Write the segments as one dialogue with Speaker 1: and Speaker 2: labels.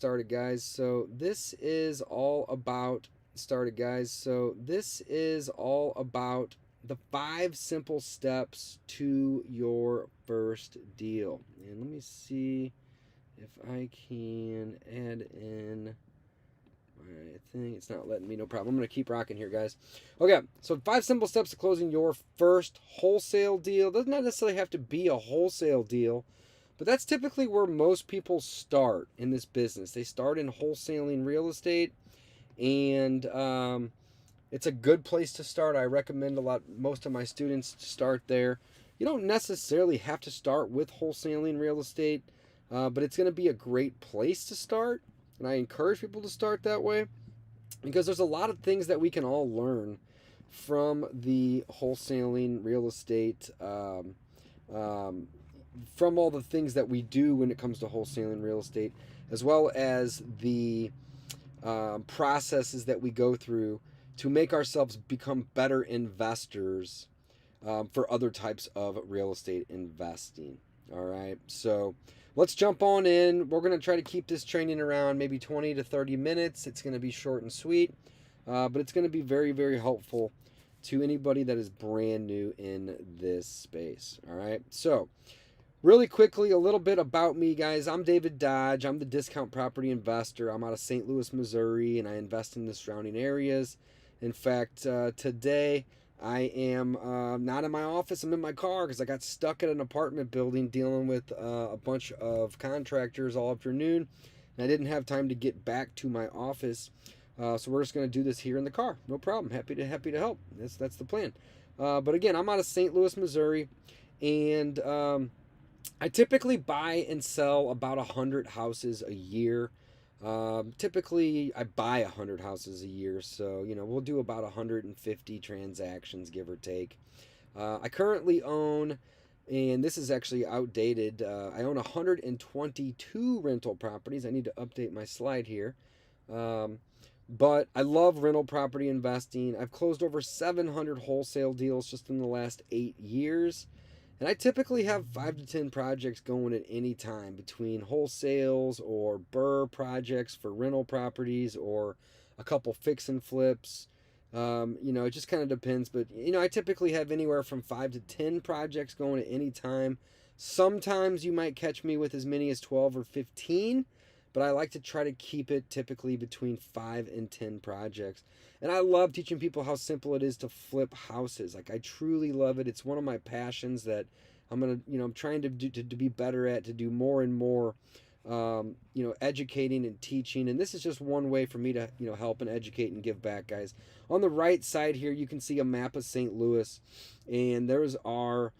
Speaker 1: Started guys. So this is all about the 5 simple steps to your first deal. And let me see if I can add in my thing. It's not letting me, no problem. I'm going to keep rocking here, guys. Okay, so 5 simple steps to closing your first wholesale deal. Doesn't necessarily have to be a wholesale deal, but that's typically where most people start in this business. They start in wholesaling real estate, and it's a good place to start. I recommend most of my students to start there. You don't necessarily have to start with wholesaling real estate, but it's going to be a great place to start, and I encourage people to start that way because there's a lot of things that we can all learn from the wholesaling real estate. Um, from all the things that we do when it comes to wholesaling real estate, as well as the processes that we go through to make ourselves become better investors for other types of real estate investing. All right, so let's jump on in. We're going to try to keep this training around maybe 20 to 30 minutes. It's going to be short and sweet, but it's going to be very, very helpful to anybody that is brand new in this space. All right, so really quickly, a little bit about me, guys. I'm David Dodge. I'm the discount property investor. I'm out of St. Louis, Missouri, and I invest in the surrounding areas. In fact, today I am not in my office. I'm in my car because I got stuck at an apartment building dealing with a bunch of contractors all afternoon, and I didn't have time to get back to my office. So we're just going to do this here in the car. No problem. Happy to help. That's the plan. But again, I'm out of St. Louis, Missouri, and I typically buy and sell about 100 houses a year. Typically, I buy 100 houses a year, so we'll do about 150 transactions, give or take. I currently own, and this is actually outdated. I own 122 rental properties. I need to update my slide here. But I love rental property investing. I've closed over 700 wholesale deals just in the last 8 years. And I typically have 5 to 10 projects going at any time between wholesales or burr projects for rental properties or a couple fix and flips. It just kind of depends. But, I typically have anywhere from 5 to 10 projects going at any time. Sometimes you might catch me with as many as 12 or 15, but I like to try to keep it typically between 5 and 10 projects. And I love teaching people how simple it is to flip houses. Like, I truly love it. It's one of my passions that I'm trying to be better at, to do more and more, educating and teaching. And this is just one way for me to, help and educate and give back, guys. On the right side here, you can see a map of St. Louis, and there's our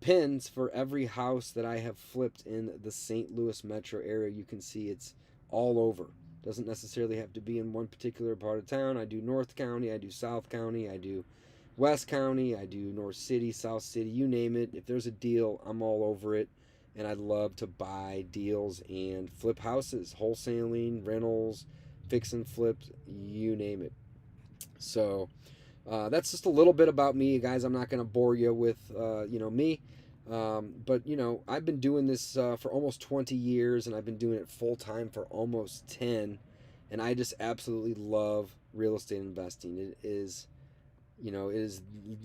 Speaker 1: pins for every house that I have flipped in the St. Louis metro area. You can see it's all over. Doesn't necessarily have to be in one particular part of town. I do North County, I do South County, I do West County, I do North City, South City, you name it. If there's a deal, I'm all over it. And I love to buy deals and flip houses, wholesaling, rentals, fix and flips, you name it. So that's just a little bit about me, guys. I'm not going to bore you with, me. But I've been doing this for almost 20 years, and I've been doing it full time for almost 10. And I just absolutely love real estate investing. It has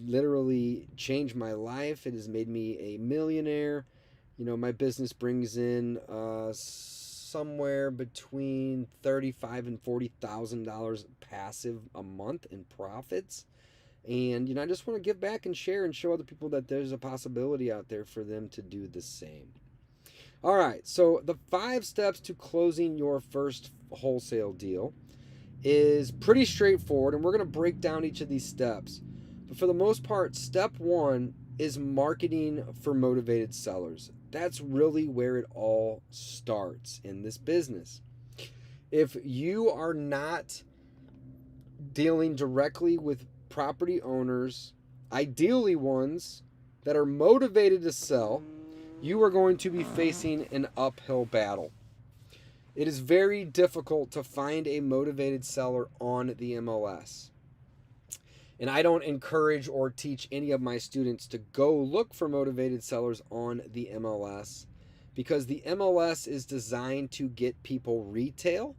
Speaker 1: literally changed my life. It has made me a millionaire. My business brings in somewhere between $35,000 and $40,000 passive a month in profits. And I just want to give back and share and show other people that there's a possibility out there for them to do the same. All right, so the 5 steps to closing your first wholesale deal is pretty straightforward, and we're going to break down each of these steps. But for the most part, step 1 is marketing for motivated sellers. That's really where it all starts in this business. If you are not dealing directly with property owners, ideally ones that are motivated to sell, you are going to be facing an uphill battle. It is very difficult to find a motivated seller on the MLS. And I don't encourage or teach any of my students to go look for motivated sellers on the MLS because the MLS is designed to get people retail,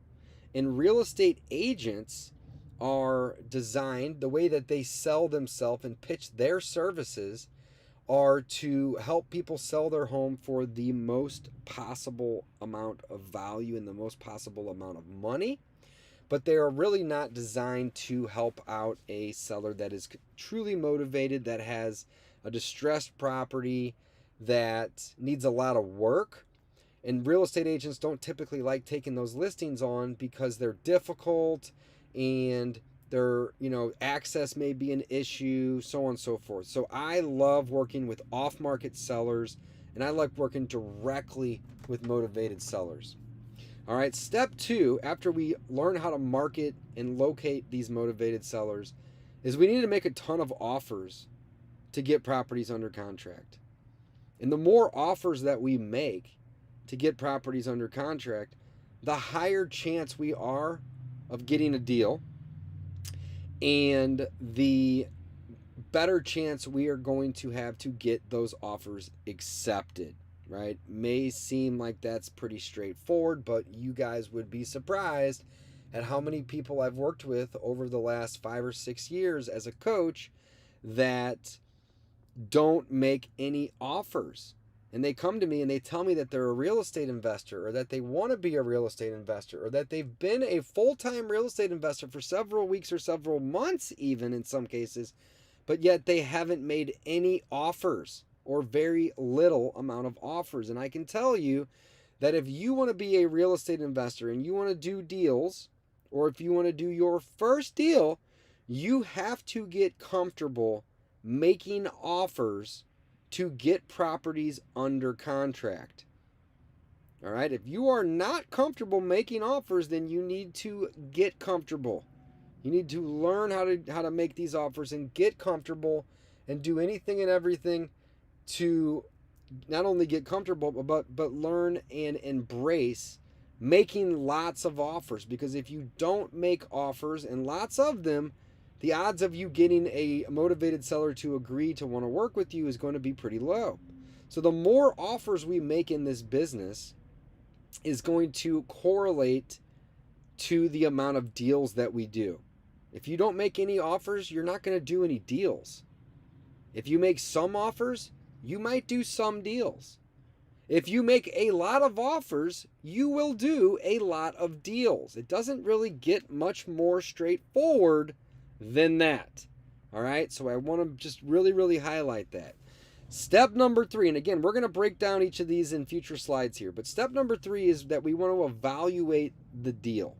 Speaker 1: and real estate agents are designed, the way that they sell themselves and pitch their services are to help people sell their home for the most possible amount of value and the most possible amount of money. But they are really not designed to help out a seller that is truly motivated, that has a distressed property, that needs a lot of work. And real estate agents don't typically like taking those listings on because they're difficult and their, access may be an issue, so on and so forth. So I love working with off-market sellers, and I like working directly with motivated sellers. All right, step 2, after we learn how to market and locate these motivated sellers, is we need to make a ton of offers to get properties under contract. And the more offers that we make to get properties under contract, the higher chance we are of getting a deal, and the better chance we are going to have to get those offers accepted. Right? May seem like that's pretty straightforward, but you guys would be surprised at how many people I've worked with over the last 5 or 6 years as a coach that don't make any offers. And they come to me and they tell me that they're a real estate investor, or that they want to be a real estate investor, or that they've been a full-time real estate investor for several weeks or several months even in some cases, but yet they haven't made any offers, or very little amount of offers. And I can tell you that if you want to be a real estate investor and you want to do deals, or if you want to do your first deal, you have to get comfortable making offers to get properties under contract. All right, if you are not comfortable making offers, then you need to get comfortable. You need to learn how to make these offers and get comfortable, and do anything and everything to not only get comfortable, but learn and embrace making lots of offers. Because if you don't make offers, and lots of them, the odds of you getting a motivated seller to agree to want to work with you is going to be pretty low. So the more offers we make in this business is going to correlate to the amount of deals that we do. If you don't make any offers, you're not going to do any deals. If you make some offers, you might do some deals. If you make a lot of offers, you will do a lot of deals. It doesn't really get much more straightforward than that. All right, so I want to just really, really highlight that. Step number 3, and again, we're going to break down each of these in future slides here, but step number 3 is that we want to evaluate the deal.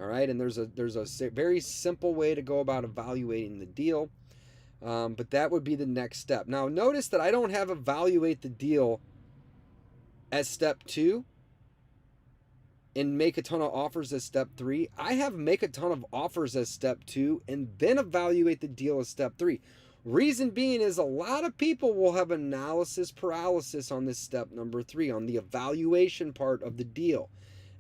Speaker 1: All right, and there's a very simple way to go about evaluating the deal. But that would be the next step. Now, notice that I don't have evaluate the deal as step 2 and make a ton of offers as step 3. I have make a ton of offers as step 2 and then evaluate the deal as step 3. Reason being is a lot of people will have analysis paralysis on this step number 3, on the evaluation part of the deal.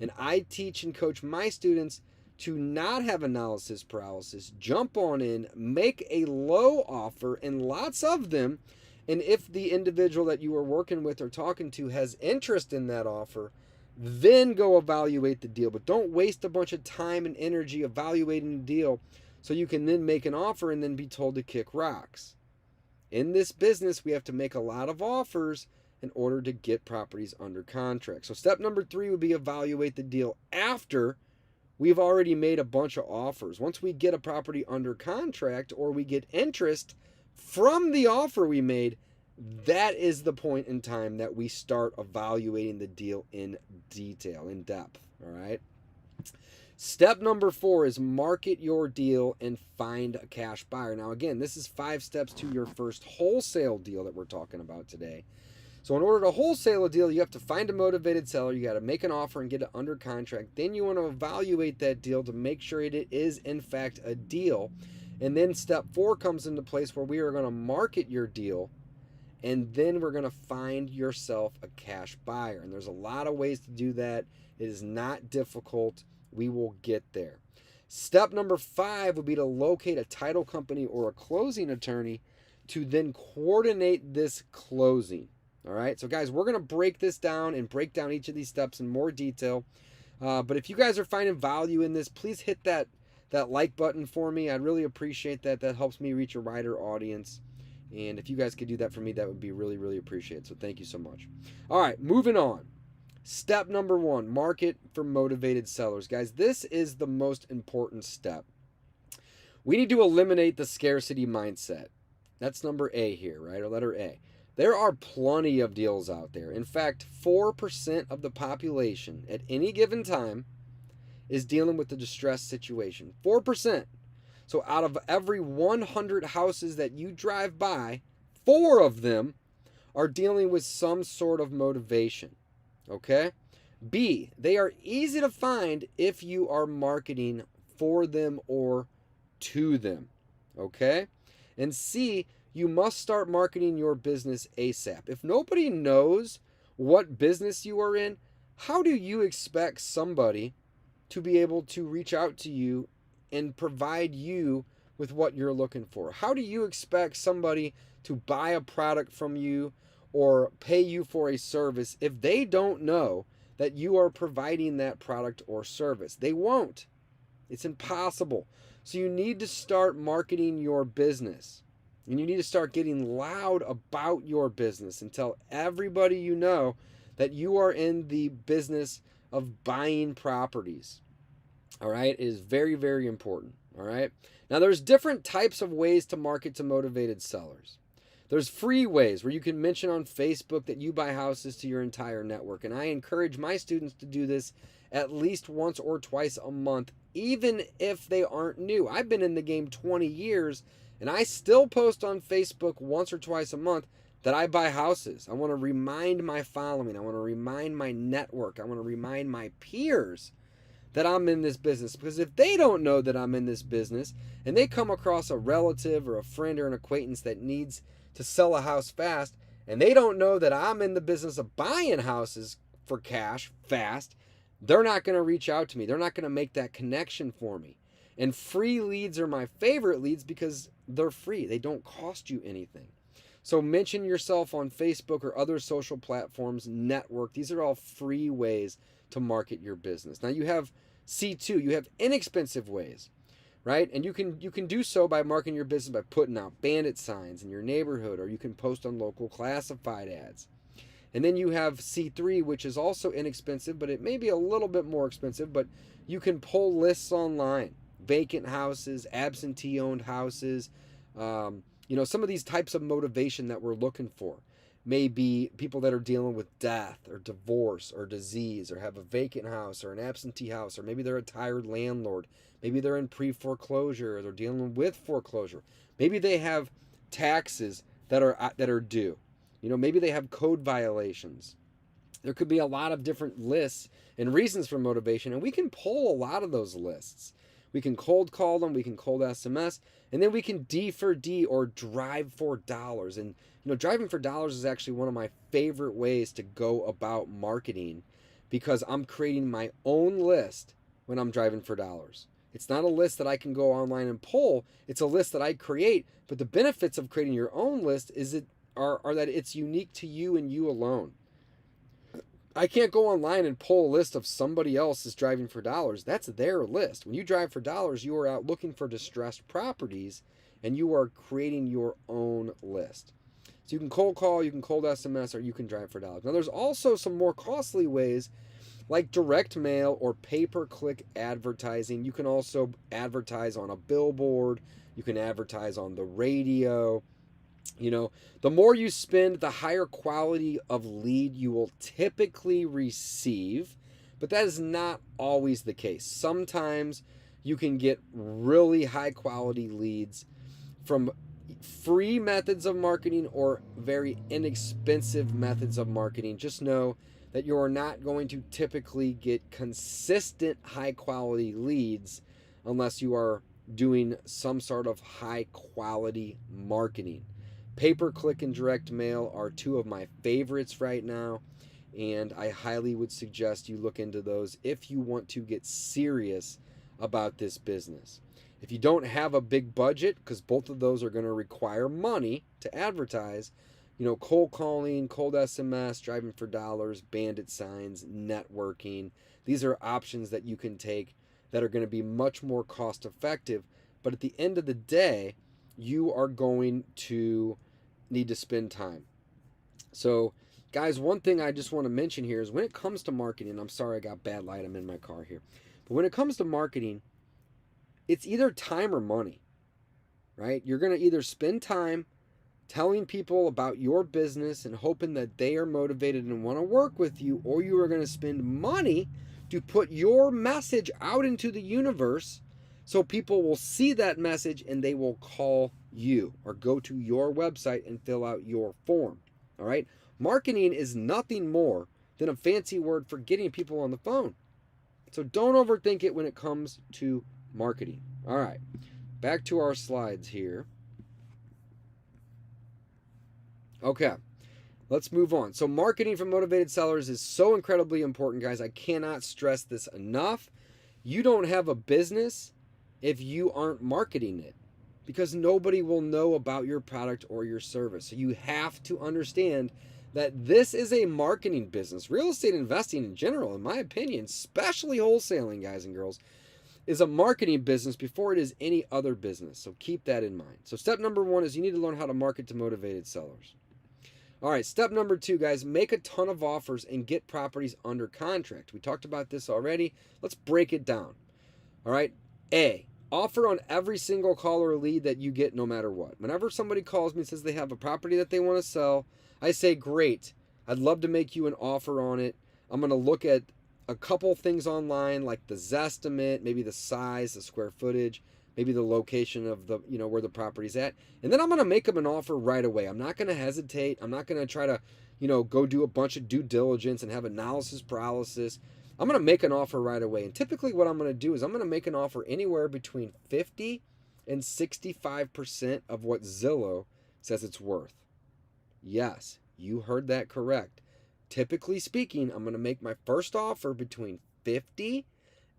Speaker 1: And I teach and coach my students to not have analysis paralysis. Jump on in, make a low offer, and lots of them. And if the individual that you are working with or talking to has interest in that offer, then go evaluate the deal. But don't waste a bunch of time and energy evaluating the deal so you can then make an offer and then be told to kick rocks. In this business, we have to make a lot of offers in order to get properties under contract. So step number 3 would be evaluate the deal after we've already made a bunch of offers. Once we get a property under contract, or we get interest from the offer we made, that is the point in time that we start evaluating the deal in detail, in depth. All right. Step number 4 is market your deal and find a cash buyer. Now, again, this is 5 steps to your first wholesale deal that we're talking about today. So in order to wholesale a deal, you have to find a motivated seller. You got to make an offer and get it under contract. Then you want to evaluate that deal to make sure it is, in fact, a deal. And then step 4 comes into place, where we are going to market your deal. And then we're going to find yourself a cash buyer. And there's a lot of ways to do that. It is not difficult. We will get there. Step number 5 would be to locate a title company or a closing attorney to then coordinate this closing. All right, so guys, we're going to break this down and break down each of these steps in more detail. But if you guys are finding value in this, please hit that like button for me. I'd really appreciate that. That helps me reach a wider audience. And if you guys could do that for me, that would be really, really appreciated. So thank you so much. All right, moving on. Step number 1, market for motivated sellers. Guys, this is the most important step. We need to eliminate the scarcity mindset. That's number A here, right? Or letter A. There are plenty of deals out there. In fact, 4% of the population at any given time is dealing with the distressed situation. 4%. So out of every 100 houses that you drive by, 4 of them are dealing with some sort of motivation. Okay? B, they are easy to find if you are marketing for them or to them. Okay? And C, you must start marketing your business ASAP. If nobody knows what business you are in, how do you expect somebody to be able to reach out to you and provide you with what you're looking for? How do you expect somebody to buy a product from you or pay you for a service if they don't know that you are providing that product or service? They won't. It's impossible. So you need to start marketing your business. And you need to start getting loud about your business and tell everybody you know that you are in the business of buying properties. All right? It is very, very important. All right? Now, there's different types of ways to market to motivated sellers. There's free ways where you can mention on Facebook that you buy houses to your entire network. And I encourage my students to do this at least once or twice a month, even if they aren't new. I've been in the game 20 years, and I still post on Facebook once or twice a month that I buy houses. I want to remind my following. I want to remind my network. I want to remind my peers that I'm in this business. Because if they don't know that I'm in this business and they come across a relative or a friend or an acquaintance that needs to sell a house fast, and they don't know that I'm in the business of buying houses for cash fast, they're not going to reach out to me. They're not going to make that connection for me. And free leads are my favorite leads because they're free. They don't cost you anything. So mention yourself on Facebook or other social platforms, network. These are all free ways to market your business. Now you have C2, you have inexpensive ways, right? And you can do so by marketing your business by putting out bandit signs in your neighborhood, or you can post on local classified ads. And then you have C3, which is also inexpensive, but it may be a little bit more expensive, but you can pull lists online. Vacant houses, absentee-owned houses, some of these types of motivation that we're looking for. Maybe people that are dealing with death or divorce or disease, or have a vacant house or an absentee house, or maybe they're a tired landlord. Maybe they're in pre-foreclosure, or they're dealing with foreclosure. Maybe they have taxes that are due. Maybe they have code violations. There could be a lot of different lists and reasons for motivation, and we can pull a lot of those lists. We can cold call them, we can cold SMS, and then we can D for D or drive for dollars. And driving for dollars is actually one of my favorite ways to go about marketing, because I'm creating my own list when I'm driving for dollars. It's not a list that I can go online and pull. It's a list that I create. But the benefits of creating your own list are that it's unique to you and you alone. I can't go online and pull a list of somebody else's driving for dollars. That's their list. When you drive for dollars, you are out looking for distressed properties, and you are creating your own list. So you can cold call, you can cold SMS, or you can drive for dollars. Now, there's also some more costly ways, like direct mail or pay-per-click advertising. You can also advertise on a billboard. You can advertise on the radio. The more you spend, the higher quality of lead you will typically receive, but that is not always the case. Sometimes you can get really high quality leads from free methods of marketing or very inexpensive methods of marketing. Just know that you are not going to typically get consistent high quality leads unless you are doing some sort of high quality marketing. Pay-per-click and direct mail are two of my favorites right now, and I highly would suggest you look into those if you want to get serious about this business. If you don't have a big budget, because both of those are going to require money to advertise, cold calling, cold SMS, driving for dollars, bandit signs, networking. These are options that you can take that are going to be much more cost effective. But at the end of the day, you are going to need to spend time. So, guys, one thing I just want to mention here is when it comes to marketing, I'm sorry I got bad light, I'm in my car here. But when it comes to marketing, it's either time or money, right? You're going to either spend time telling people about your business and hoping that they are motivated and want to work with you, or you are going to spend money to put your message out into the universe so people will see that message and they will call you or go to your website and fill out your form. All right? Marketing is nothing more than a fancy word for getting people on the phone. So don't overthink it when it comes to marketing. All right, back to our slides here. Okay, let's move on. So marketing for motivated sellers is so incredibly important, guys. I cannot stress this enough. You don't have a business if you aren't marketing it, because nobody will know about your product or your service. So you have to understand that this is a marketing business. Real estate investing in general, in my opinion, especially wholesaling, guys and girls, is a marketing business before it is any other business. So keep that in mind. So step number 1 is you need to learn how to market to motivated sellers. All right, step number 2, guys, make a ton of offers and get properties under contract. We talked about this already. Let's break it down. All right, A, offer on every single call or lead that you get no matter what. Whenever somebody calls me and says they have a property that they want to sell, I say, great, I'd love to make you an offer on it. I'm going to look at a couple things online like the Zestimate, maybe the size, the square footage, maybe the location of the, where the property's at. And then I'm going to make them an offer right away. I'm not going to hesitate. I'm not going to try to, go do a bunch of due diligence and have analysis paralysis. I'm going to make an offer right away. And typically what I'm going to do is I'm going to make an offer anywhere between 50 and 65% of what Zillow says it's worth. Yes, you heard that correct. Typically speaking, I'm going to make my first offer between 50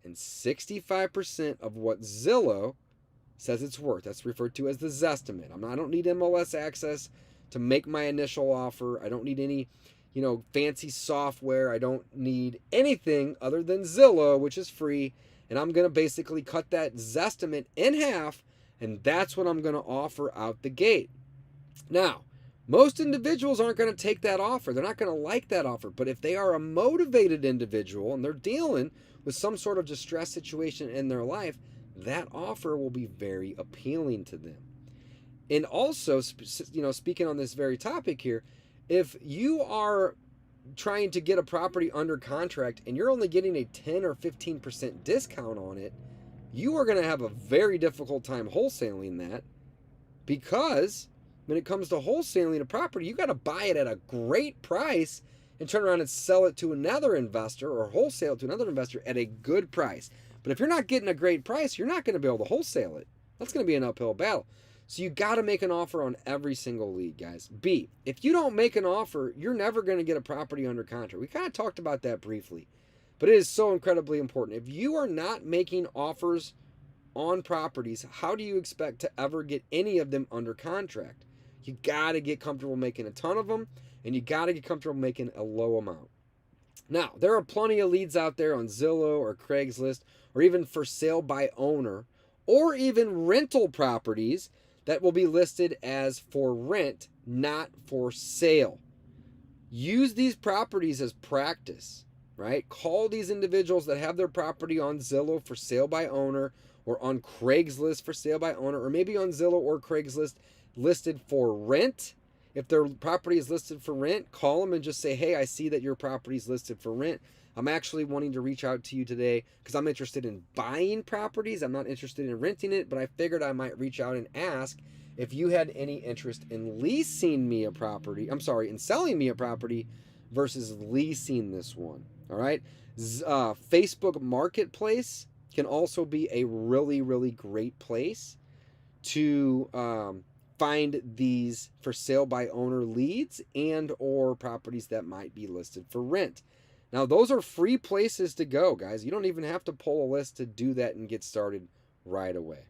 Speaker 1: and 65% of what Zillow says it's worth. That's referred to as the Zestimate. I don't need MLS access to make my initial offer. I don't need any, fancy software. I don't need anything other than Zillow, which is free. And I'm going to basically cut that Zestimate in half, and that's what I'm going to offer out the gate. Now, most individuals aren't going to take that offer. They're not going to like that offer. But if they are a motivated individual and they're dealing with some sort of distress situation in their life, that offer will be very appealing to them. And also, speaking on this very topic here, if you are trying to get a property under contract and you're only getting a 10 or 15% discount on it, you are going to have a very difficult time wholesaling that, because when it comes to wholesaling a property, you got to buy it at a great price and turn around and sell it to another investor or wholesale to another investor at a good price. But if you're not getting a great price, you're not going to be able to wholesale it. That's going to be an uphill battle. So you got to make an offer on every single lead, guys. B, if you don't make an offer, you're never going to get a property under contract. We kind of talked about that briefly, but it is so incredibly important. If you are not making offers on properties, how do you expect to ever get any of them under contract? You got to get comfortable making a ton of them, and you got to get comfortable making a low amount. Now, there are plenty of leads out there on Zillow or Craigslist, or even for sale by owner, or even rental properties that will be listed as for rent, not for sale. Use these properties as practice, right? Call these individuals that have their property on Zillow for sale by owner, or on Craigslist for sale by owner, or maybe on Zillow or Craigslist listed for rent. If their property is listed for rent, call them and just say, hey, I see that your property is listed for rent. I'm actually wanting to reach out to you today because I'm interested in buying properties. I'm not interested in renting it, but I figured I might reach out and ask if you had any interest in leasing me a property. I'm sorry, in selling me a property versus leasing this one. All right. Facebook Marketplace can also be a really, really great place to find these for sale by owner leads and or properties that might be listed for rent. Now, those are free places to go, guys. You don't even have to pull a list to do that and get started right away.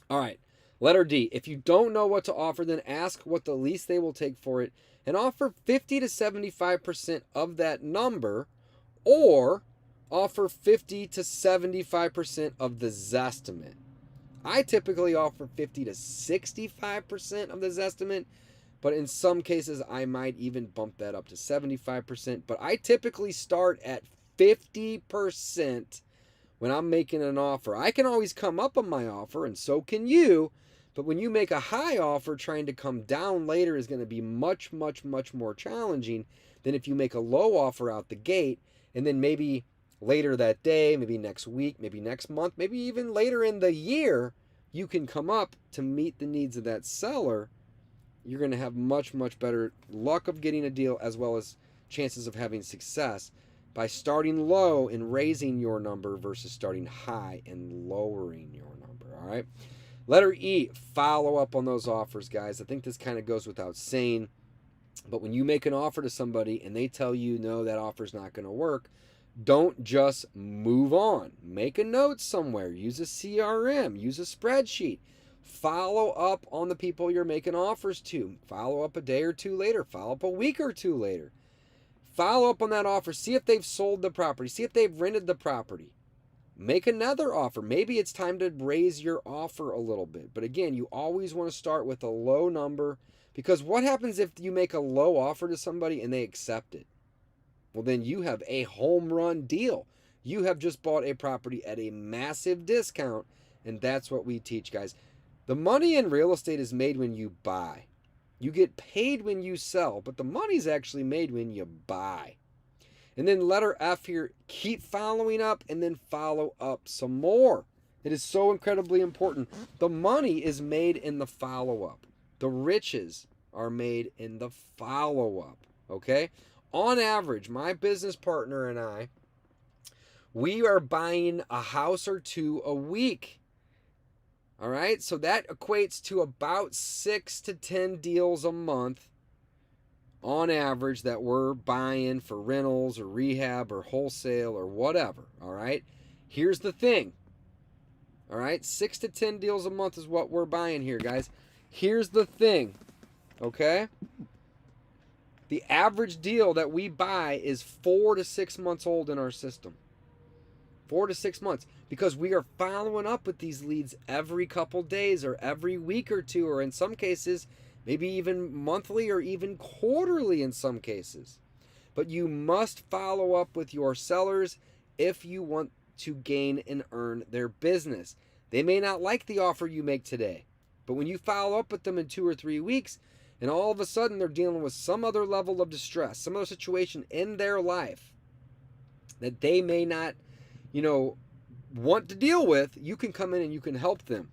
Speaker 1: All right, Letter D, if you don't know what to offer, then ask what the least they will take for it and offer 50 to 75% of that number, or offer 50 to 75% of the Zestimate. I typically offer 50 to 65% of the Zestimate, but in some cases I might even bump that up to 75%. But I typically start at 50% when I'm making an offer. I can always come up on my offer, and so can you. But when you make a high offer, trying to come down later is going to be much, much, much more challenging than if you make a low offer out the gate, and then maybe later that day, maybe next week, maybe next month, maybe even later in the year, you can come up to meet the needs of that seller. You're going to have much, much better luck of getting a deal, as well as chances of having success by starting low and raising your number versus starting high and lowering your number. All right. Letter E, follow up on those offers, guys. I think this kind of goes without saying, but when you make an offer to somebody and they tell you, no, that offer's not going to work, don't just move on. Make a note somewhere. Use a CRM. Use a spreadsheet. Follow up on the people you're making offers to. Follow up a day or two later. Follow up a week or two later. Follow up on that offer. See if they've sold the property. See if they've rented the property. Make another offer. Maybe it's time to raise your offer a little bit. But again, you always want to start with a low number, because what happens if you make a low offer to somebody and they accept it? Well, then you have a home run deal. You have just bought a property at a massive discount, and that's what we teach, guys. The money in real estate is made when you buy. You get paid when you sell, but the money's actually made when you buy. And then letter F here, keep following up and then follow up some more. It is so incredibly important. The money is made in the follow-up. The riches are made in the follow-up, okay? On average, my business partner and I, we are buying a house or two a week. All right, so that equates to about 6 to 10 deals a month on average that we're buying for rentals or rehab or wholesale or whatever. All right, here's the thing. All right, 6 to 10 deals a month is what we're buying here, guys. Here's the thing, okay? The average deal that we buy is 4 to 6 months old in our system. 4 to 6 months, because we are following up with these leads every couple days or every week or two, or in some cases, maybe even monthly or even quarterly in some cases. But you must follow up with your sellers if you want to gain and earn their business. They may not like the offer you make today, but when you follow up with them in 2 or 3 weeks, and all of a sudden they're dealing with some other level of distress, some other situation in their life that they may not, want to deal with, you can come in and you can help them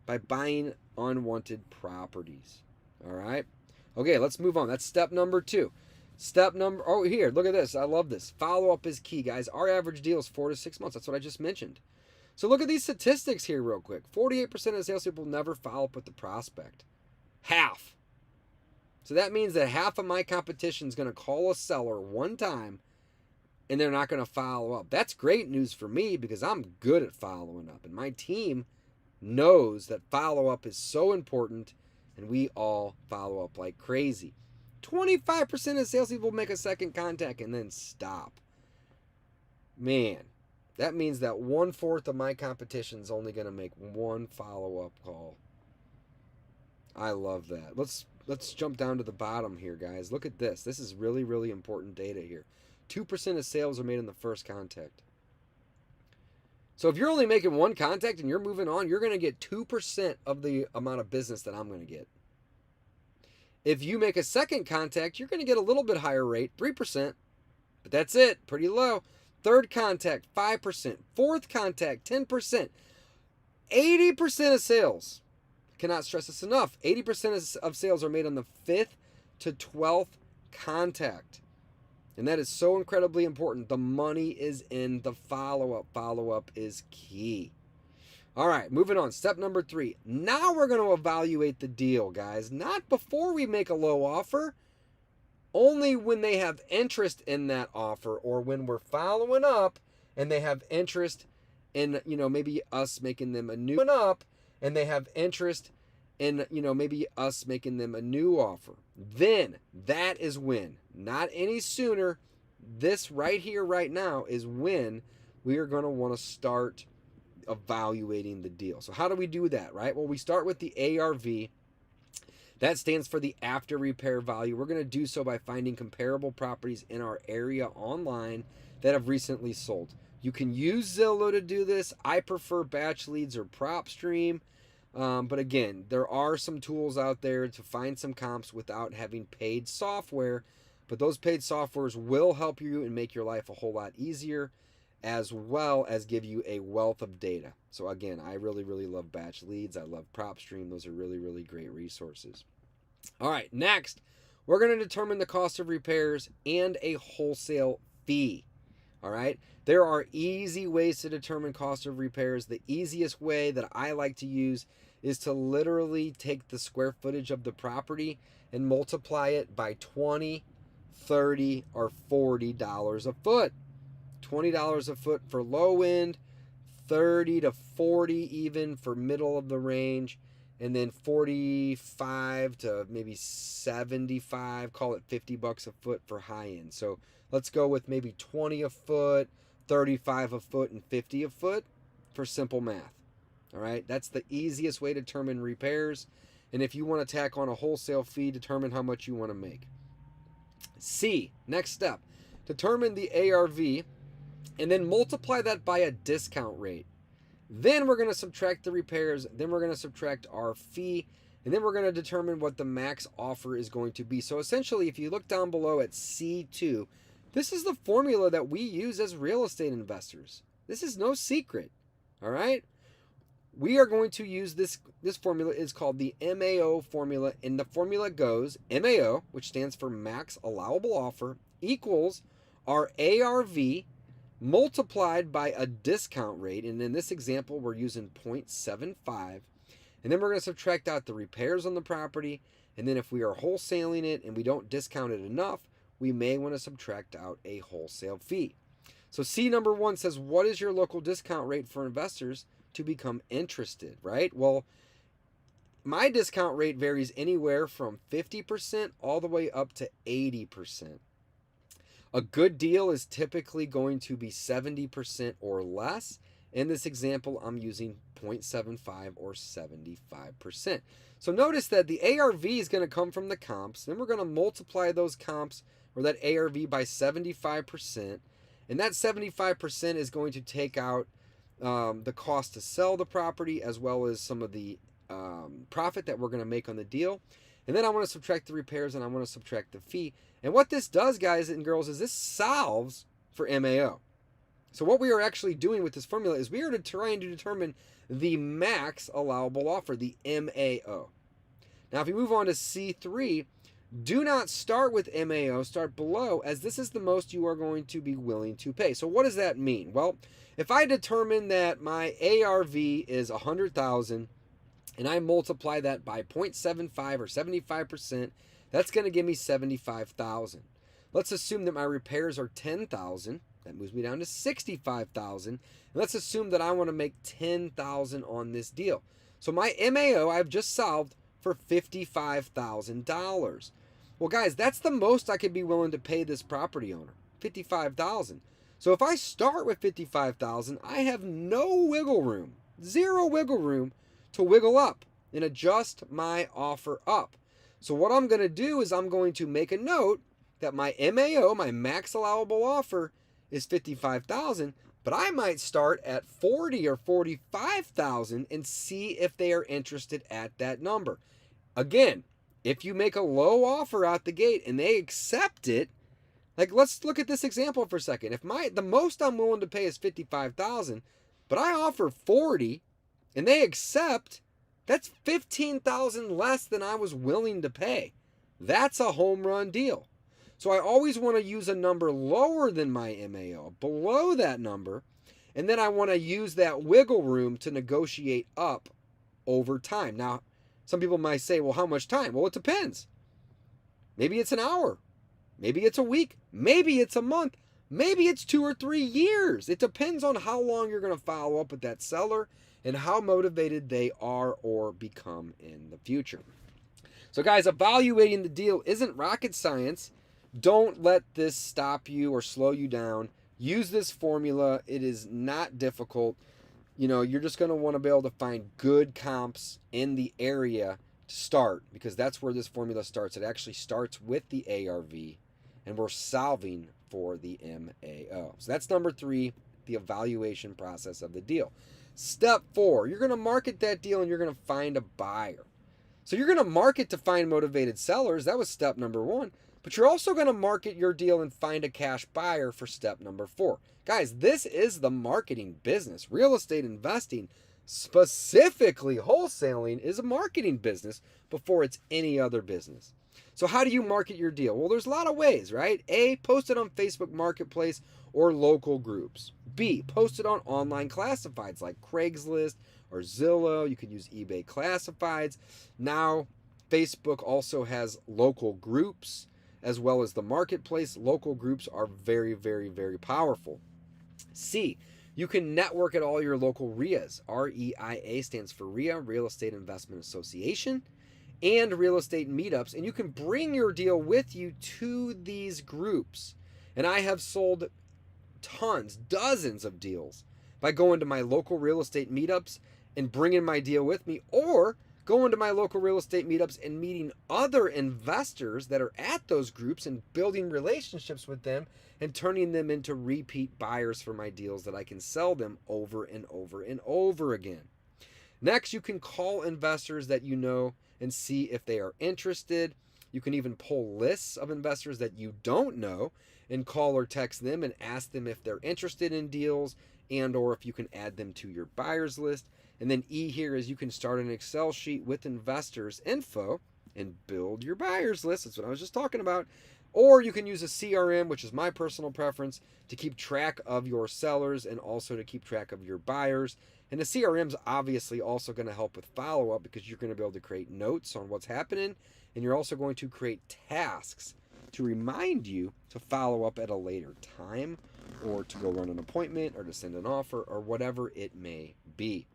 Speaker 1: by buying unwanted properties. All right. Okay, let's move on. That's step number 2. Here, look at this. I love this. Follow up is key, guys. Our average deal is 4 to 6 months. That's what I just mentioned. So look at these statistics here real quick. 48% of salespeople never follow up with the prospect. Half. So that means that half of my competition is going to call a seller one time and they're not going to follow up. That's great news for me because I'm good at following up. And my team knows that follow-up is so important, and we all follow up like crazy. 25% of salespeople make a second contact and then stop. Man, that means that 1/4 of my competition is only going to make one follow-up call. I love that. Let's jump down to the bottom here, guys. Look at this. This is really, really important data here. 2% of sales are made in the first contact. So if you're only making one contact and you're moving on, you're going to get 2% of the amount of business that I'm going to get. If you make a second contact, you're going to get a little bit higher rate, 3%. But that's it, pretty low. Third contact, 5%. Fourth contact, 10%. 80% of sales, cannot stress this enough, 80% of sales are made on the 5th to 12th contact. And that is so incredibly important. The money is in the follow-up. Follow-up is key. All right, moving on. Step number 3. Now we're going to evaluate the deal, guys. Not before we make a low offer. Only when they have interest in that offer, or when we're following up and they have interest in, maybe us making them a new one up, and they have interest and maybe us making them a new offer, then that is when, not any sooner. This right here, right now, is when we are going to want to start evaluating the deal. So how do we do that, right? Well, we start with the ARV. That stands for the after repair value. We're going to do so by finding comparable properties in our area online that have recently sold. You can use Zillow to do this. I prefer Batch Leads or PropStream. But again, there are some tools out there to find some comps without having paid software. But those paid softwares will help you and make your life a whole lot easier, as well as give you a wealth of data. So again, I really, really love Batch Leads. I love PropStream. Those are really, really great resources. All right, next, we're going to determine the cost of repairs and a wholesale fee. All right, there are easy ways to determine cost of repairs. The easiest way that I like to use is to literally take the square footage of the property and multiply it by 20, 30, or $40 a foot. $20 a foot for low end, 30 to 40 even for middle of the range, and then 45 to maybe 75, call it $50 a foot for high end. So let's go with maybe 20 a foot, 35 a foot, and 50 a foot for simple math. All right, that's the easiest way to determine repairs. And if you want to tack on a wholesale fee, determine how much you want to make. C, next step, determine the ARV and then multiply that by a discount rate. Then we're going to subtract the repairs, then we're going to subtract our fee, and then we're going to determine what the max offer is going to be. So essentially, if you look down below at C2, this is the formula that we use as real estate investors. This is no secret, all right? We are going to use this formula is called the MAO formula, and the formula goes MAO, which stands for max allowable offer, equals our ARV multiplied by a discount rate, and in this example we're using 0.75, and then we're going to subtract out the repairs on the property, and then if we are wholesaling it and we don't discount it enough, we may want to subtract out a wholesale fee. So C number 1 says, what is your local discount rate for investors to become interested, right? Well, my discount rate varies anywhere from 50% all the way up to 80%. A good deal is typically going to be 70% or less. In this example, I'm using 0.75 or 75%. So notice that the ARV is going to come from the comps. Then we're going to multiply those comps or that ARV by 75%. And that 75% is going to take out the cost to sell the property as well as some of the profit that we're going to make on the deal. And then I want to subtract the repairs and I want to subtract the fee. And what this does, guys and girls, is this solves for MAO. So what we are actually doing with this formula is we are trying to determine the max allowable offer, the MAO. Now, if we move on to C3, do not start with MAO, start below, as this is the most you are going to be willing to pay. So what does that mean? Well, if I determine that my ARV is $100,000 and I multiply that by 0.75 or 75%, that's going to give me $75,000. Let's assume that my repairs are $10,000. That moves me down to $65,000. And let's assume that I want to make $10,000 on this deal. So my MAO I've just solved for $55,000. Well, guys, that's the most I could be willing to pay this property owner, $55,000. So if I start with $55,000, I have no wiggle room, zero wiggle room to wiggle up and adjust my offer up. So what I'm going to do is I'm going to make a note that my MAO, my max allowable offer, is $55,000, but I might start at $40,000 or $45,000 and see if they are interested at that number. Again, if you make a low offer out the gate and they accept it, like let's look at this example for a second. If the most I'm willing to pay is $55,000, but I offer $40,000 and they accept, that's $15,000 less than I was willing to pay. That's a home run deal. So I always want to use a number lower than my MAO, below that number, and then I want to use that wiggle room to negotiate up over time. Now, some people might say, well, how much time? Well, it depends. Maybe it's an hour. Maybe it's a week. Maybe it's a month. Maybe it's 2 or 3 years. It depends on how long you're going to follow up with that seller and how motivated they are or become in the future. So guys, evaluating the deal isn't rocket science. Don't let this stop you or slow you down. Use this formula. It is not difficult. You're just going to want to be able to find good comps in the area to start, because that's where this formula starts. It actually starts with the ARV, and we're solving for the MAO. So that's number 3, the evaluation process of the deal. Step 4, you're going to market that deal and you're going to find a buyer. So you're going to market to find motivated sellers. That was step number 1. But you're also going to market your deal and find a cash buyer for step number 4. Guys, this is the marketing business. Real estate investing, specifically wholesaling, is a marketing business before it's any other business. So how do you market your deal? Well, there's a lot of ways, right? A, post it on Facebook Marketplace or local groups. B, post it on online classifieds like Craigslist or Zillow. You can use eBay classifieds. Now, Facebook also has local groups as well as the marketplace. Local groups are very, very, very powerful. C, you can network at all your local REIAs. REIA stands for REIA, Real Estate Investment Association, and real estate meetups, and you can bring your deal with you to these groups. And I have sold tons, dozens of deals by going to my local real estate meetups and bringing my deal with me, or going to my local real estate meetups and meeting other investors that are at those groups and building relationships with them and turning them into repeat buyers for my deals that I can sell them over and over and over again. Next, you can call investors that you know and see if they are interested. You can even pull lists of investors that you don't know and call or text them and ask them if they're interested in deals and or if you can add them to your buyers list. And then E here is you can start an Excel sheet with investors info and build your buyers list. That's what I was just talking about. Or you can use a CRM, which is my personal preference, to keep track of your sellers and also to keep track of your buyers. And the CRM is obviously also going to help with follow-up, because you're going to be able to create notes on what's happening, and you're also going to create tasks to remind you to follow up at a later time, or to go run an appointment, or to send an offer, or whatever it may be.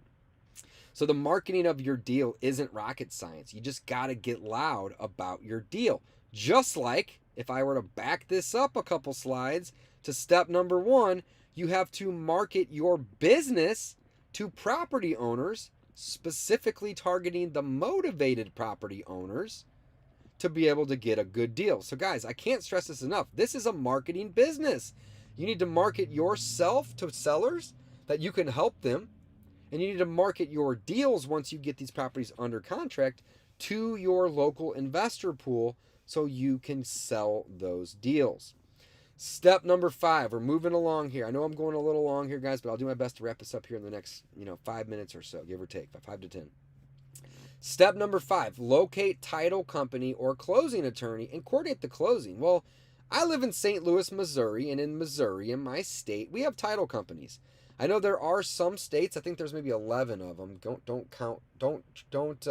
Speaker 1: So the marketing of your deal isn't rocket science. You just got to get loud about your deal. Just like if I were to back this up a couple slides to step number 1, you have to market your business to property owners, specifically targeting the motivated property owners to be able to get a good deal. So guys, I can't stress this enough. This is a marketing business. You need to market yourself to sellers that you can help them. And you need to market your deals once you get these properties under contract to your local investor pool so you can sell those deals. Step number 5, we're moving along here. I know I'm going a little long here, guys, but I'll do my best to wrap this up here in the next 5 minutes or so, give or take, 5 to 10. Step number 5, locate title company or closing attorney and coordinate the closing. Well, I live in St. Louis, Missouri, and in Missouri, in my state, we have title companies. I know there are some states, I think there's maybe 11 of them. Don't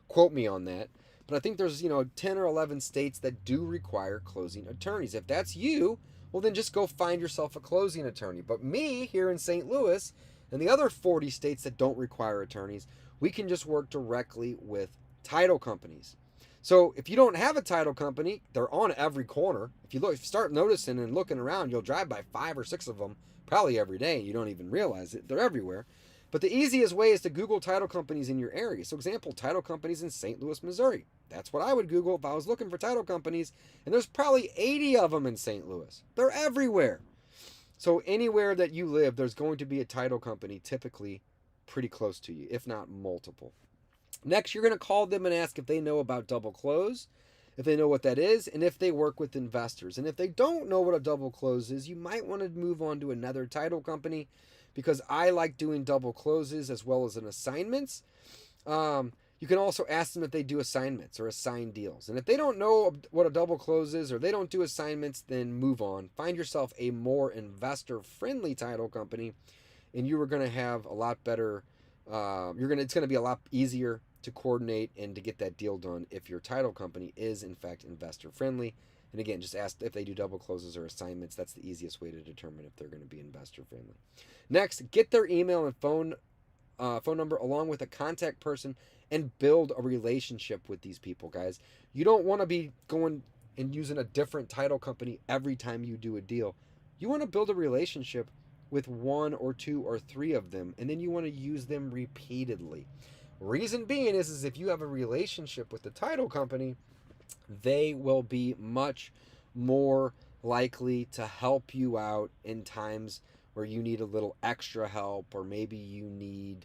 Speaker 1: quote me on that. But I think there's 10 or 11 states that do require closing attorneys. If that's you, well then just go find yourself a closing attorney. But me here in St. Louis and the other 40 states that don't require attorneys, we can just work directly with title companies. So if you don't have a title company, they're on every corner. If you start noticing and looking around, you'll drive by 5 or 6 of them probably every day. You don't even realize it. They're everywhere. But the easiest way is to Google title companies in your area. So example, title companies in St. Louis, Missouri. That's what I would Google if I was looking for title companies. And there's probably 80 of them in St. Louis. They're everywhere. So anywhere that you live, there's going to be a title company typically pretty close to you, if not multiple. Next, you're going to call them and ask if they know about double close, if they know what that is, and if they work with investors. And if they don't know what a double close is, you might want to move on to another title company, because I like doing double closes as well as an assignments. You can also ask them if they do assignments or assign deals. And if they don't know what a double close is or they don't do assignments, then move on. Find yourself a more investor-friendly title company, and you are going to have a lot better, it's going to be a lot easier to coordinate and to get that deal done if your title company is in fact investor friendly. And again, just ask if they do double closes or assignments. That's the easiest way to determine if they're going to be investor friendly. Next, get their email and phone number along with a contact person and build a relationship with these people, guys. You don't want to be going and using a different title company every time you do a deal. You want to build a relationship with one or two or three of them, and then you want to use them repeatedly. Reason being is if you have a relationship with the title company, they will be much more likely to help you out in times where you need a little extra help, or maybe you need,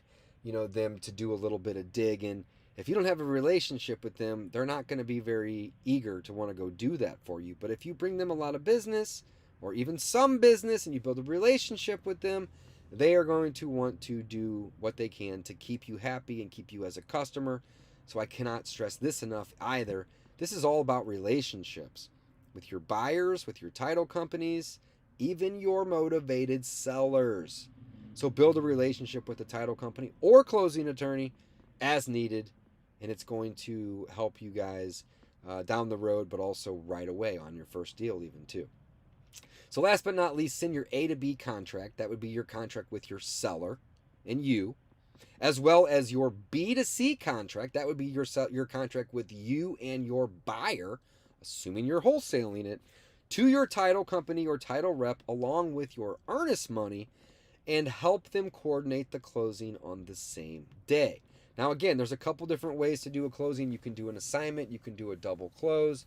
Speaker 1: them to do a little bit of digging. If you don't have a relationship with them, they're not going to be very eager to want to go do that for you. But if you bring them a lot of business, or even some business, and you build a relationship with them, they are going to want to do what they can to keep you happy and keep you as a customer. So I cannot stress this enough either. This is all about relationships with your buyers, with your title companies, even your motivated sellers. So build a relationship with the title company or closing attorney as needed, and it's going to help you guys down the road, but also right away on your first deal even too. So last but not least, send your A to B contract. That would be your contract with your seller and you, as well as your B to C contract. That would be your contract with you and your buyer, assuming you're wholesaling it, to your title company or title rep along with your earnest money, and help them coordinate the closing on the same day. Now again, there's a couple different ways to do a closing. You can do an assignment, you can do a double close,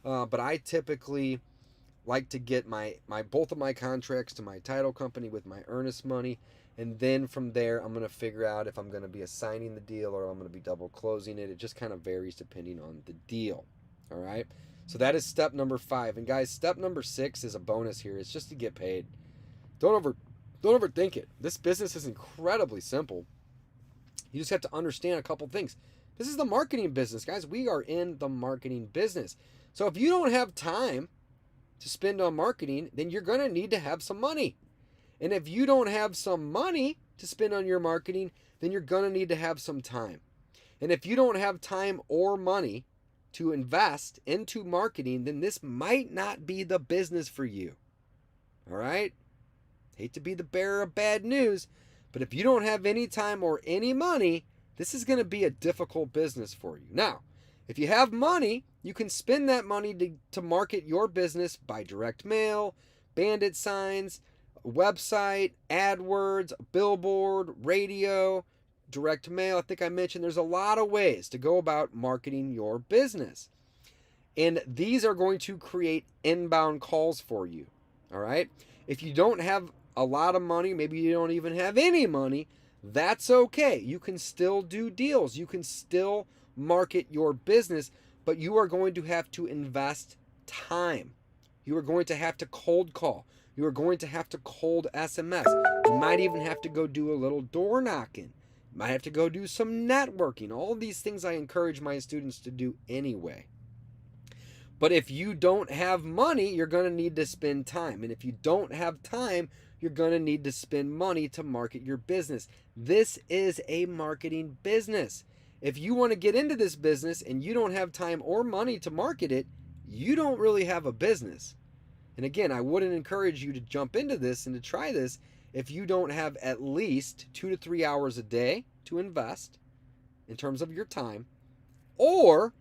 Speaker 1: but I typically like to get my both of my contracts to my title company with my earnest money, and then from there I'm going to figure out if I'm going to be assigning the deal or I'm going to be double closing it. It just kind of varies depending on the deal. All right, so that is step number 5. And guys, step number 6 is a bonus here. It's just to get paid. Don't overthink it. This business is incredibly simple. You just have to understand a couple things. This is the marketing business, guys. We are in the marketing business. So if you don't have time to spend on marketing, then you're going to need to have some money. And if you don't have some money to spend on your marketing, then you're going to need to have some time. And if you don't have time or money to invest into marketing, then this might not be the business for you. All right? Hate to be the bearer of bad news, but if you don't have any time or any money, this is going to be a difficult business for you. Now, if you have money, you can spend that money to market your business by direct mail, bandit signs, website, AdWords, billboard, radio, direct mail. I think I mentioned there's a lot of ways to go about marketing your business. And these are going to create inbound calls for you. All right? If you don't have a lot of money, maybe you don't even have any money, that's okay. You can still do deals. You can still market your business, but you are going to have to invest time. You are going to have to cold call. You are going to have to cold SMS. You might even have to go do a little door knocking. You might have to go do some networking. All of these things I encourage my students to do anyway. But if you don't have money, you're going to need to spend time. And if you don't have time, you're going to need to spend money to market your business. This is a marketing business. If you want to get into this business and you don't have time or money to market it, you don't really have a business. And again, I wouldn't encourage you to jump into this and to try this if you don't have at least 2 to 3 hours a day to invest in terms of your time, or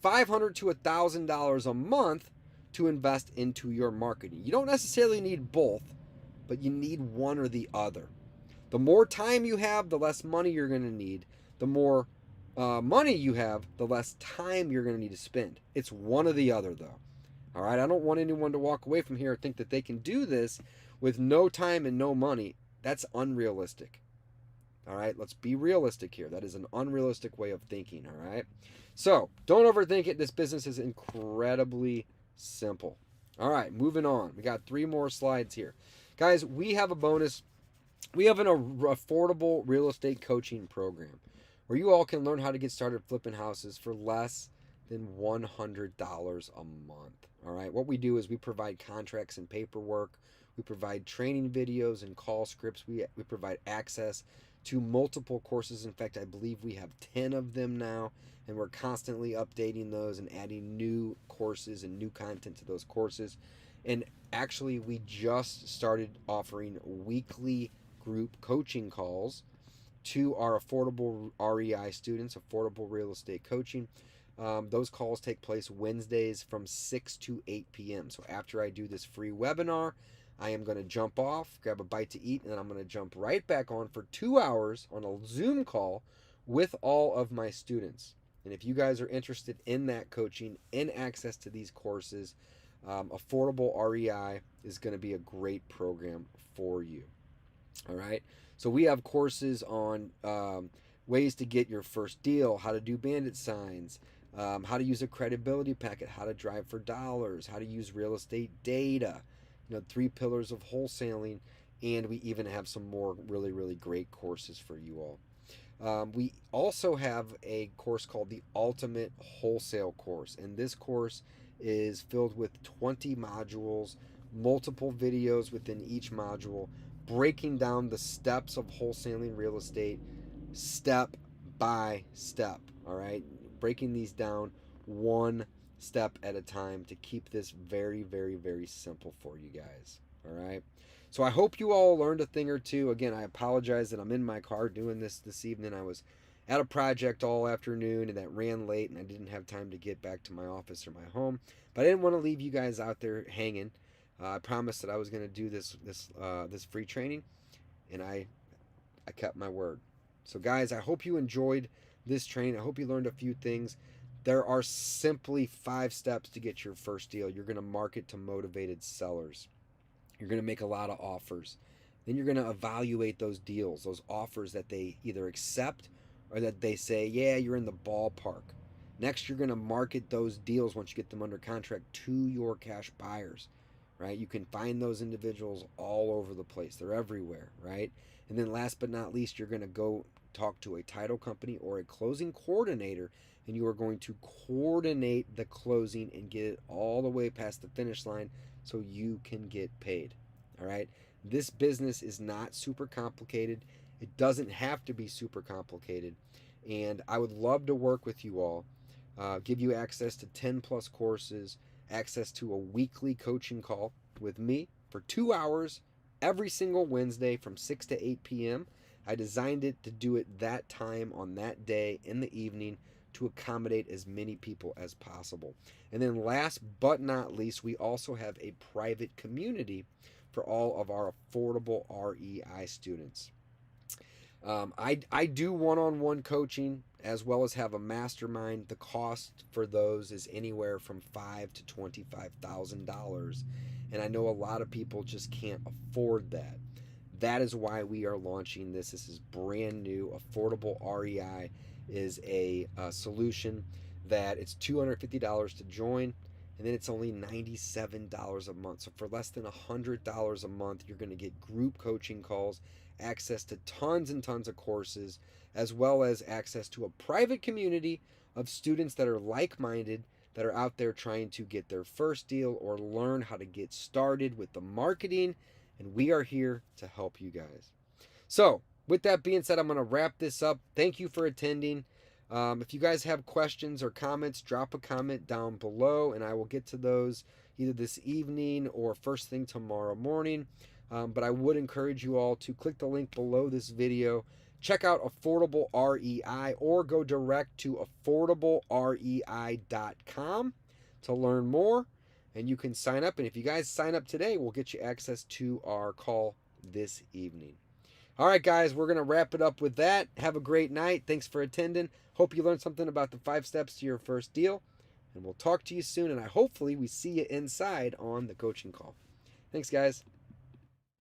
Speaker 1: $500 to $1,000 a month to invest into your marketing. You don't necessarily need both, but you need one or the other. The more time you have, the less money you're going to need. The more money you have, the less time you're going to need to spend. It's one or the other, though. All right, I don't want anyone to walk away from here and think that they can do this with no time and no money. That's unrealistic. All right, let's be realistic here. That is an unrealistic way of thinking, all right? So don't overthink it. This business is incredibly simple. All right, moving on. We got 3 more slides here. Guys, we have a bonus. We have an affordable real estate coaching program where you all can learn how to get started flipping houses for less than $100 a month. All right, what we do is we provide contracts and paperwork. We provide training videos and call scripts. We provide access to multiple courses. In fact, I believe we have 10 of them now, and we're constantly updating those and adding new courses and new content to those courses. And actually, we just started offering weekly group coaching calls to our affordable REI students, affordable real estate coaching. Those calls take place Wednesdays from 6 to 8 p.m. So after I do this free webinar, I am going to jump off, grab a bite to eat, and then I'm going to jump right back on for 2 hours on a Zoom call with all of my students. And if you guys are interested in that coaching, in access to these courses, affordable REI is going to be a great program for you. All right. So we have courses on ways to get your first deal, how to do bandit signs, how to use a credibility packet, how to drive for dollars, how to use real estate data, 3 pillars of wholesaling, and we even have some more really, really great courses for you all. We also have a course called the Ultimate Wholesale Course, and this course is filled with 20 modules, multiple videos within each module, breaking down the steps of wholesaling real estate step by step. All right, breaking these down one step at a time to keep this very, very, very simple for you guys. All right, so I hope you all learned a thing or two. Again, I apologize that I'm in my car doing this evening. I was at a project all afternoon and that ran late, and I didn't have time to get back to my office or my home, but I didn't want to leave you guys out there hanging. I promised that I was going to do this free training, and I kept my word. So guys, I hope you enjoyed this training. I hope you learned a few things. There are simply 5 steps to get your first deal. You're going to market to motivated sellers. You're going to make a lot of offers. Then you're going to evaluate those deals, those offers that they either accept or that they say, yeah, you're in the ballpark. Next, you're going to market those deals once you get them under contract to your cash buyers. Right? You can find those individuals all over the place. They're everywhere, right? And then last but not least, you're going to go talk to a title company or a closing coordinator, and you are going to coordinate the closing and get it all the way past the finish line so you can get paid. All right? This business is not super complicated. It doesn't have to be super complicated. And I would love to work with you all, give you access to 10 plus courses, access to a weekly coaching call with me for 2 hours every single Wednesday from 6 to 8 p.m. I designed it to do it that time on that day in the evening to accommodate as many people as possible. And then last but not least, we also have a private community for all of our affordable REI students. I do one-on-one coaching as well as have a mastermind. The cost for those is anywhere from $5,000 to $25,000, and I know a lot of people just can't afford that. That is why we are launching this. This is brand new. Affordable REI is a solution that it's $250 to join, and then it's only $97 a month. So for less than $100 a month, you're going to get group coaching calls, access to tons and tons of courses, as well as access to a private community of students that are like-minded, that are out there trying to get their first deal or learn how to get started with the marketing, and we are here to help you guys. So with that being said, I'm going to wrap this up. Thank you for attending. If you guys have questions or comments, drop a comment down below, and I will get to those either this evening or first thing tomorrow morning. But I would encourage you all to click the link below this video, check out Affordable REI, or go direct to affordablerei.com to learn more, and you can sign up. And if you guys sign up today, we'll get you access to our call this evening. All right, guys, we're going to wrap it up with that. Have a great night. Thanks for attending. Hope you learned something about the 5 steps to your first deal, and we'll talk to you soon, and hopefully we see you inside on the coaching call. Thanks, guys.